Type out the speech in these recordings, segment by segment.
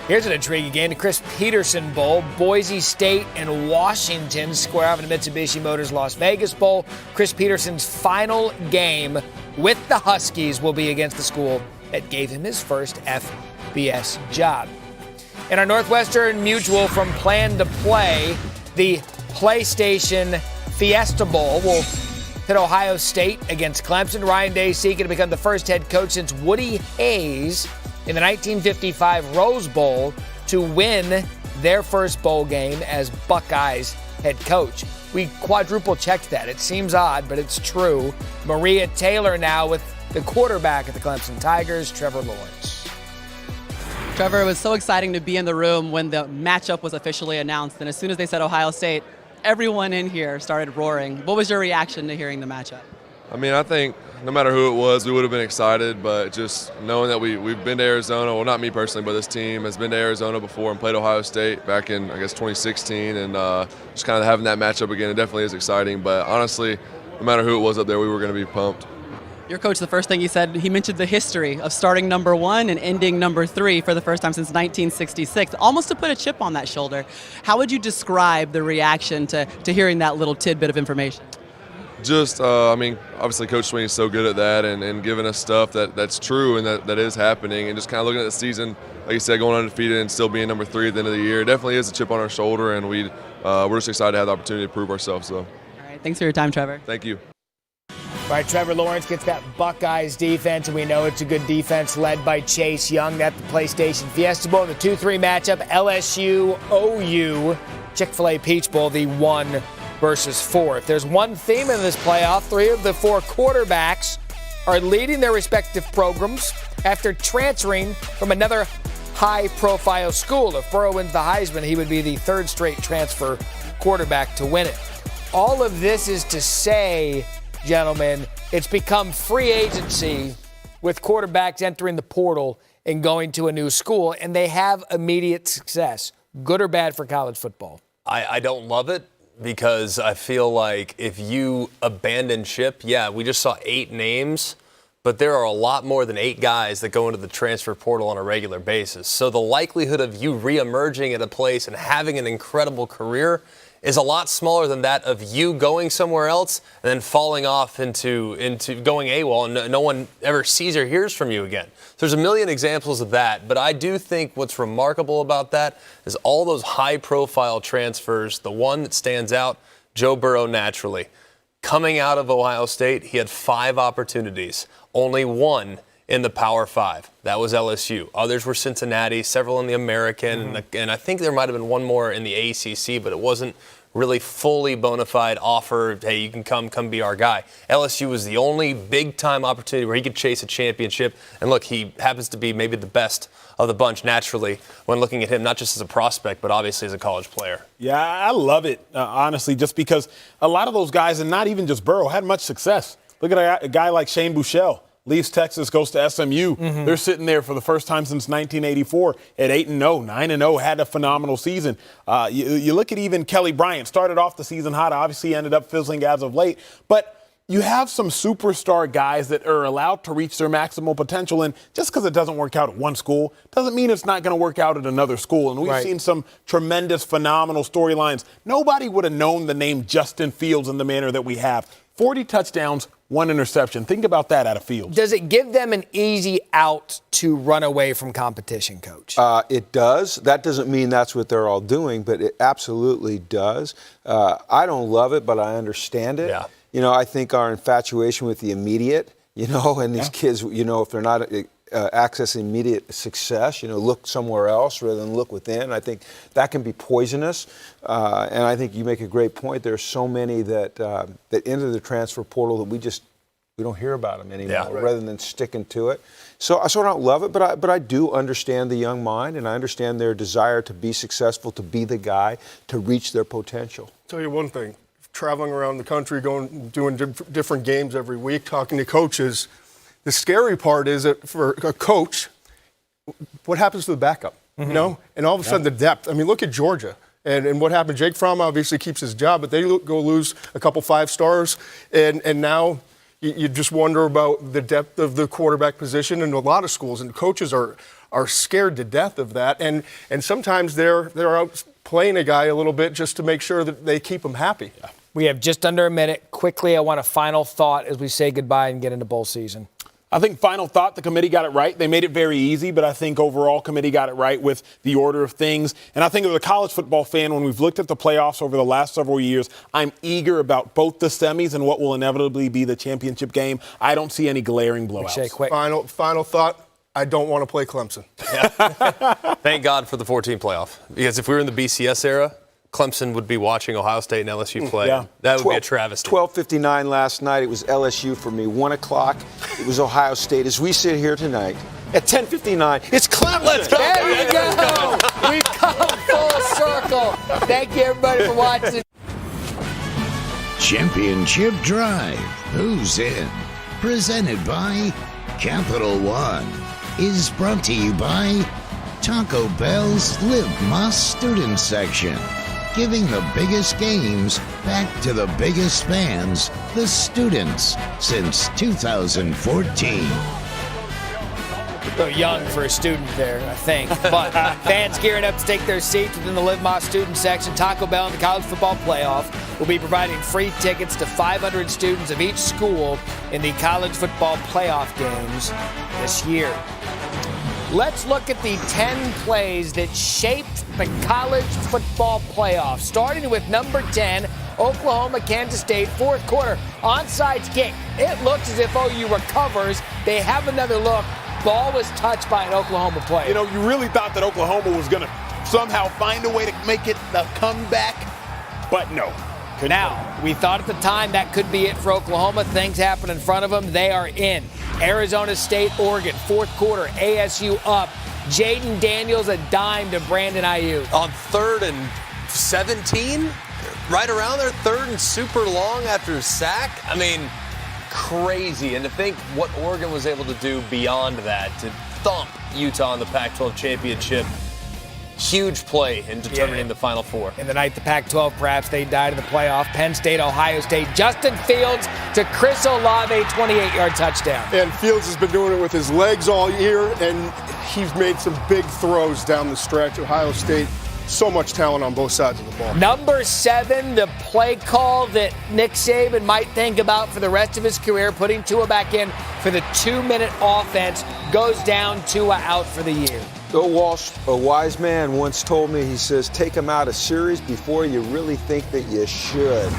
Here's an intriguing game, the Chris Peterson Bowl. Boise State and Washington square off in the Mitsubishi Motors Las Vegas Bowl. Chris Peterson's final game with the Huskies will be against the school that gave him his first FBS job. In our Northwestern Mutual from Plan to Play, the PlayStation Fiesta Bowl will pit Ohio State against Clemson. Ryan Day seeking to become the first head coach since Woody Hayes in the 1955 Rose Bowl to win their first bowl game as Buckeyes head coach. We quadruple checked that. It seems odd, but it's true. Maria Taylor now with the quarterback at the Clemson Tigers, Trevor Lawrence. Trevor, it was so exciting to be in the room when the matchup was officially announced, and as soon as they said Ohio State, everyone in here started roaring. What was your reaction to hearing the matchup? I mean, I think no matter who it was, we would have been excited, but just knowing that we've been to Arizona, well, not me personally, but this team has been to Arizona before and played Ohio State back in, 2016, and just kind of having that matchup again, it definitely is exciting. But honestly, no matter who it was up there, we were going to be pumped. Your coach, the first thing he said, he mentioned the history of starting number 1 and ending number 3 for the first time since 1966, almost to put a chip on that shoulder. How would you describe the reaction to hearing that little tidbit of information? Just, obviously Coach Sweeney's so good at that and giving us stuff that's true and that is happening. And just kind of looking at the season, like you said, going undefeated and still being number 3 at the end of the year, it definitely is a chip on our shoulder, and we're just excited to have the opportunity to prove ourselves. So. All right, thanks for your time, Trevor. Thank you. All right, Trevor Lawrence gets that Buckeyes defense, and we know it's a good defense led by Chase Young. That's the PlayStation Fiesta Bowl, the 2-3 matchup, LSU-OU, Chick-fil-A Peach Bowl, the 1 versus 4. If there's one theme in this playoff, 3 of the 4 quarterbacks are leading their respective programs after transferring from another high-profile school. If Burrow wins the Heisman, he would be the 3rd straight transfer quarterback to win it. All of this is to say, gentlemen, it's become free agency with quarterbacks entering the portal and going to a new school, and they have immediate success. Good or bad for college football? I don't love it because I feel like if you abandon ship, we just saw 8 names, but there are a lot more than 8 guys that go into the transfer portal on a regular basis. So the likelihood of you reemerging at a place and having an incredible career is a lot smaller than that of you going somewhere else and then falling off into going AWOL and no one ever sees or hears from you again. There's a million examples of that, but I do think what's remarkable about that is all those high-profile transfers. The one that stands out, Joe Burrow naturally. Coming out of Ohio State, he had 5 opportunities, only 1 in the Power 5. That was LSU. Others were Cincinnati, several in the American, and I think there might have been one more in the ACC, but it wasn't really fully bona fide offer, hey, you can come be our guy. LSU was the only big-time opportunity where he could chase a championship, and look, he happens to be maybe the best of the bunch naturally when looking at him, not just as a prospect, but obviously as a college player. Yeah, I love it, honestly, just because a lot of those guys, and not even just Burrow, had much success. Look at a guy like Shane Buechele. Leaves Texas, goes to SMU. They're sitting there for the first time since 1984 at 8-0, 9-0, had a phenomenal season. You look at even Kelly Bryant, started off the season hot, obviously ended up fizzling as of late. But you have some superstar guys that are allowed to reach their maximal potential. And just because it doesn't work out at one school doesn't mean it's not going to work out at another school. And we've seen some tremendous, phenomenal storylines. Nobody would have known the name Justin Fields in the manner that we have. 40 touchdowns, 1 interception. Think about that out of Fields. Does it give them an easy out to run away from competition, Coach? It does. That doesn't mean that's what they're all doing, but it absolutely does. I don't love it, but I understand it. Yeah. You know, I think our infatuation with the immediate, and these kids, if they're not accessing immediate success, look somewhere else rather than look within. I think that can be poisonous. And I think you make a great point. There's so many that enter the transfer portal that we don't hear about them anymore, rather than sticking to it. So I don't love it, but I do understand the young mind, and I understand their desire to be successful, to be the guy, to reach their potential. Tell you one thing, traveling around the country, doing different games every week, talking to coaches, the scary part is that for a coach, what happens to the backup? And all of a sudden the depth. I mean, look at Georgia. And what happened? Jake Fromm obviously keeps his job, but they go lose a couple 5-stars, and now you just wonder about the depth of the quarterback position in a lot of schools. And coaches are are scared to death of that, and sometimes they're out playing a guy a little bit just to make sure that they keep him happy. Yeah. We have just under a minute. Quickly, I want a final thought as we say goodbye and get into bowl season. I think final thought, the committee got it right. They made it very easy, but I think overall committee got it right with the order of things. And I think as a college football fan, when we've looked at the playoffs over the last several years, I'm eager about both the semis and what will inevitably be the championship game. I don't see any glaring blowouts. Quick. Final thought, I don't want to play Clemson. Thank God for the 14 playoff. Because if we were in the BCS era, Clemson would be watching Ohio State and LSU play. Yeah. That would be a travesty. 12:59 last night. It was LSU for me. 1 o'clock. It was Ohio State. As we sit here tonight at 10:59, it's Clemson. Let's go. There you go. We've come full circle. Thank you, everybody, for watching. Championship Drive. Who's in? Presented by Capital One. Is brought to you by Taco Bell's Live Más Student Section. Giving the biggest games back to the biggest fans, the students, since 2014. So young for a student there, I think. But fans gearing up to take their seats within the Live Más student section. Taco Bell and the College Football Playoff will be providing free tickets to 500 students of each school in the College Football Playoff games this year. Let's look at the 10 plays that shaped the College Football Playoff, starting with number 10, Oklahoma, Kansas State, fourth quarter, onside kick. It looks as if OU recovers. They have another look. Ball was touched by an Oklahoma player. You know, you really thought that Oklahoma was going to somehow find a way to make it the comeback, but no. Now, we thought at the time that could be it for Oklahoma. Things happen in front of them. They are in. Arizona State, Oregon, fourth quarter, ASU up. Jaden Daniels a dime to Brandon Ayuk. On 3rd and 17, right around there, 3rd and super long after a sack. I mean, crazy. And to think what Oregon was able to do beyond that, to thump Utah in the Pac-12 championship. Huge play in determining the Final Four. In the night, the Pac-12, perhaps they died in the playoff. Penn State, Ohio State. Justin Fields to Chris Olave, 28-yard touchdown. And Fields has been doing it with his legs all year, and he's made some big throws down the stretch. Ohio State, so much talent on both sides of the ball. Number 7, the play call that Nick Saban might think about for the rest of his career, putting Tua back in for the 2-minute offense, goes down, Tua out for the year. Bill Walsh, a wise man, once told me, he says, take him out of series before you really think that you should.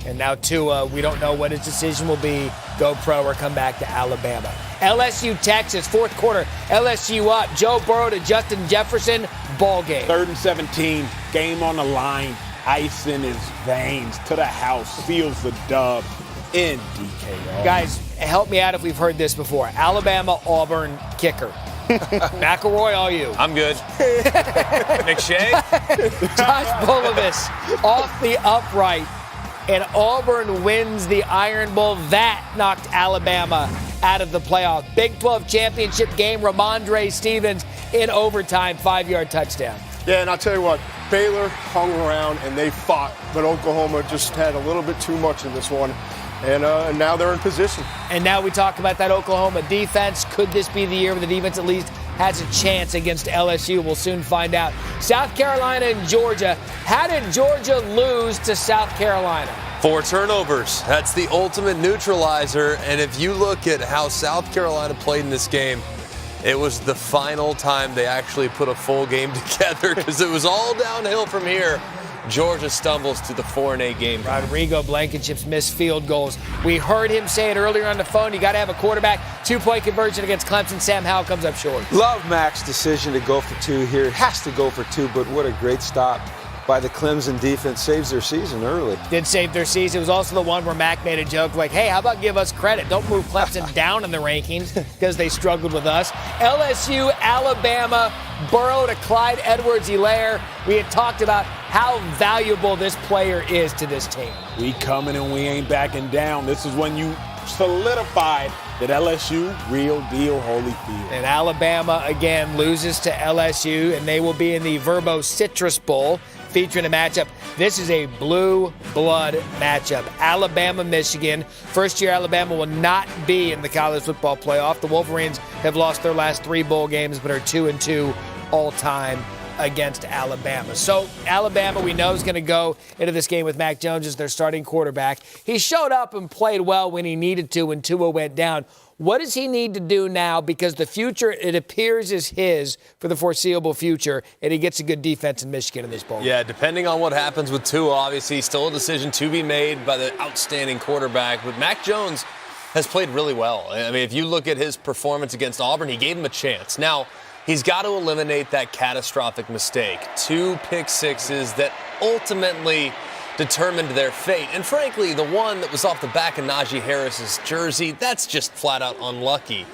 And now Tua, we don't know what his decision will be, go pro or come back to Alabama. LSU, Texas, fourth quarter, LSU up. Joe Burrow to Justin Jefferson, ball game. 3rd and 17, game on the line, ice in his veins, to the house, seals the dub in DKO. Guys, help me out if we've heard this before. Alabama, Auburn, kicker. McElroy, all you. I'm good. McShay? Josh Bulovis off the upright, and Auburn wins the Iron Bowl. That knocked Alabama out of the playoff. Big 12 championship game, Ramondre Stevens in overtime, 5-yard touchdown. Yeah, and I'll tell you what, Baylor hung around and they fought, but Oklahoma just had a little bit too much in this one. And now they're in position. And now we talk about that Oklahoma defense. Could this be the year where the defense at least has a chance against LSU? We'll soon find out. South Carolina and Georgia. How did Georgia lose to South Carolina? 4 turnovers. That's the ultimate neutralizer. And if you look at how South Carolina played in this game, it was the final time they actually put a full game together because it was all downhill from here. Georgia stumbles to the 4-8 game. Rodrigo Blankenship's missed field goals. We heard him say it earlier on the phone. You got to have a quarterback. 2-point conversion against Clemson. Sam Howell comes up short. Love Mac's decision to go for 2 here. Has to go for 2, but what a great stop by the Clemson defense. Saves their season early. Did save their season. It was also the one where Mac made a joke like, hey, how about give us credit? Don't move Clemson down in the rankings because they struggled with us. LSU, Alabama, Burrow to Clyde Edwards-Helaire. We had talked about how valuable this player is to this team. We coming and we ain't backing down. This is when you solidified that LSU, real deal, Holyfield. And Alabama, again, loses to LSU, and they will be in the Verbo Citrus Bowl featuring a matchup. This is a blue blood matchup. Alabama, Michigan. First year Alabama will not be in the college football playoff. The Wolverines have lost their last 3 bowl games, but are 2-2 all time against Alabama. So Alabama, we know, is going to go into this game with Mac Jones as their starting quarterback. He showed up and played well when he needed to when Tua went down. What does he need to do now? Because the future, it appears, is his for the foreseeable future, and he gets a good defense in Michigan in this bowl. Yeah, depending on what happens with Tua, obviously still a decision to be made by the outstanding quarterback. But Mac Jones has played really well. I mean, if you look at his performance against Auburn, he gave him a chance. Now, he's got to eliminate that catastrophic mistake. 2 pick sixes that ultimately determined their fate. And frankly, the one that was off the back of Najee Harris's jersey, that's just flat out unlucky.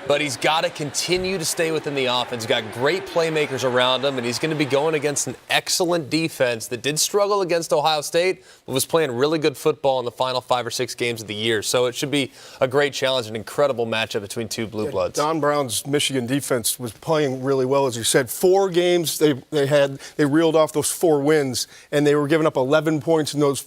But he's got to continue to stay within the offense. He's got great playmakers around him, and he's going to be going against an excellent defense that did struggle against Ohio State, but was playing really good football in the final 5 or 6 games of the year. So it should be a great challenge, an incredible matchup between 2 blue bloods. Don Brown's Michigan defense was playing really well, as you said. 4 games they reeled off those 4 wins, and they were giving up 11 points in those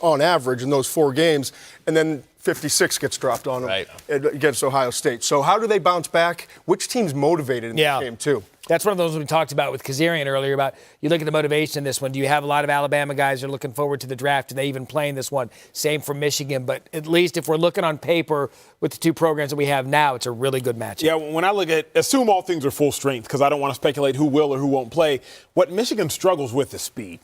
on average in those 4 games, and then 56 gets dropped on them against Ohio State. So how do they bounce back? Which team's motivated in this game, too? That's one of those we talked about with Kazarian earlier about you look at the motivation in this one. Do you have a lot of Alabama guys who are looking forward to the draft? Do they even play in this one? Same for Michigan. But at least if we're looking on paper with the 2 programs that we have now, it's a really good matchup. Yeah, when I look at, assume all things are full strength because I don't want to speculate who will or who won't play. What Michigan struggles with is speed,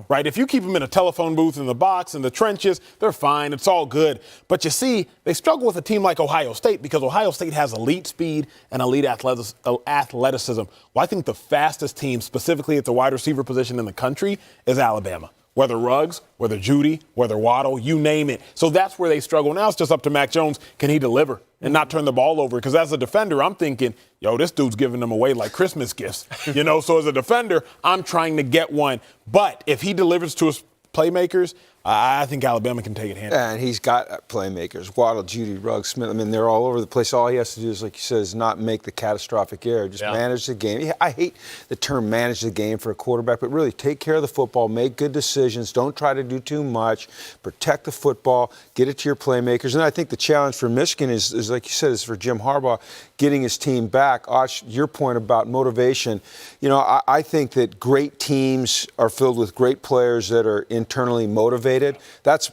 right? If you keep them in a telephone booth in the box, in the trenches, they're fine. It's all good. But you see, they struggle with a team like Ohio State because Ohio State has elite speed and elite athleticism. Well, I think the fastest team, specifically at the wide receiver position in the country, is Alabama. Whether Ruggs, whether Judy, whether Waddle, you name it. So that's where they struggle. Now it's just up to Mac Jones. Can he deliver and not turn the ball over? Because as a defender, I'm thinking, this dude's giving them away like Christmas gifts. So as a defender, I'm trying to get one. But if he delivers to his playmakers, I think Alabama can take it handily. And he's got playmakers. Waddle, Judy, Ruggs, Smith. I mean, they're all over the place. All he has to do is, like you said, is not make the catastrophic error. Just manage the game. I hate the term manage the game for a quarterback, but really take care of the football, make good decisions. Don't try to do too much. Protect the football. Get it to your playmakers. And I think the challenge for Michigan is like you said, is for Jim Harbaugh, getting his team back. Osh, your point about motivation, I think that great teams are filled with great players that are internally motivated. That's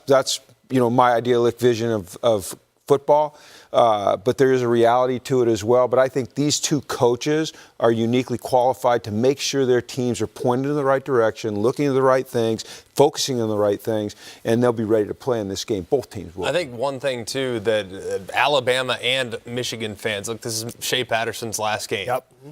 my idealistic vision of football. But there is a reality to it as well. But I think these 2 coaches are uniquely qualified to make sure their teams are pointed in the right direction, looking at the right things, focusing on the right things, and they'll be ready to play in this game. Both teams will. I think one thing, too, that Alabama and Michigan fans, look, this is Shea Patterson's last game.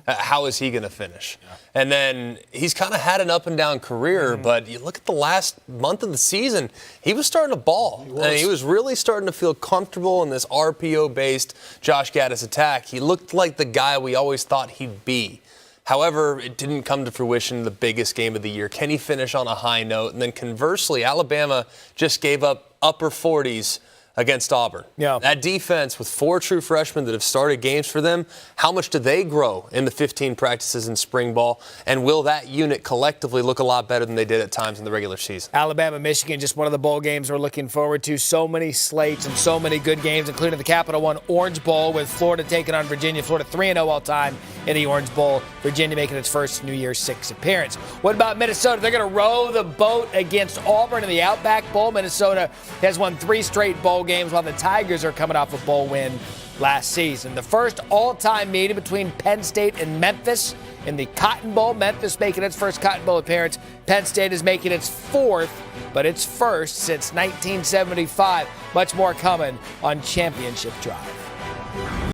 How is he going to finish? And then he's kind of had an up-and-down career, but you look at the last month of the season, he was starting to ball. He was really starting to feel comfortable in this RPO-based Josh Gaddis attack. He looked like the guy we always thought he'd be. However, it didn't come to fruition in the biggest game of the year. Can he finish on a high note? And then conversely, Alabama just gave up upper 40s against Auburn. That defense with 4 true freshmen that have started games for them, how much do they grow in the 15 practices in spring ball? And will that unit collectively look a lot better than they did at times in the regular season? Alabama, Michigan, just one of the bowl games we're looking forward to. So many slates and so many good games, including the Capital One Orange Bowl with Florida taking on Virginia. Florida 3-0 all time in the Orange Bowl. Virginia making its first New Year's 6 appearance. What about Minnesota? They're going to row the boat against Auburn in the Outback Bowl. Minnesota has won 3 straight bowl games while the Tigers are coming off a bowl win last season. The first all-time meeting between Penn State and Memphis in the Cotton Bowl. Memphis making its first Cotton Bowl appearance. Penn State is making its 4th, but its first since 1975. Much more coming on Championship Drive.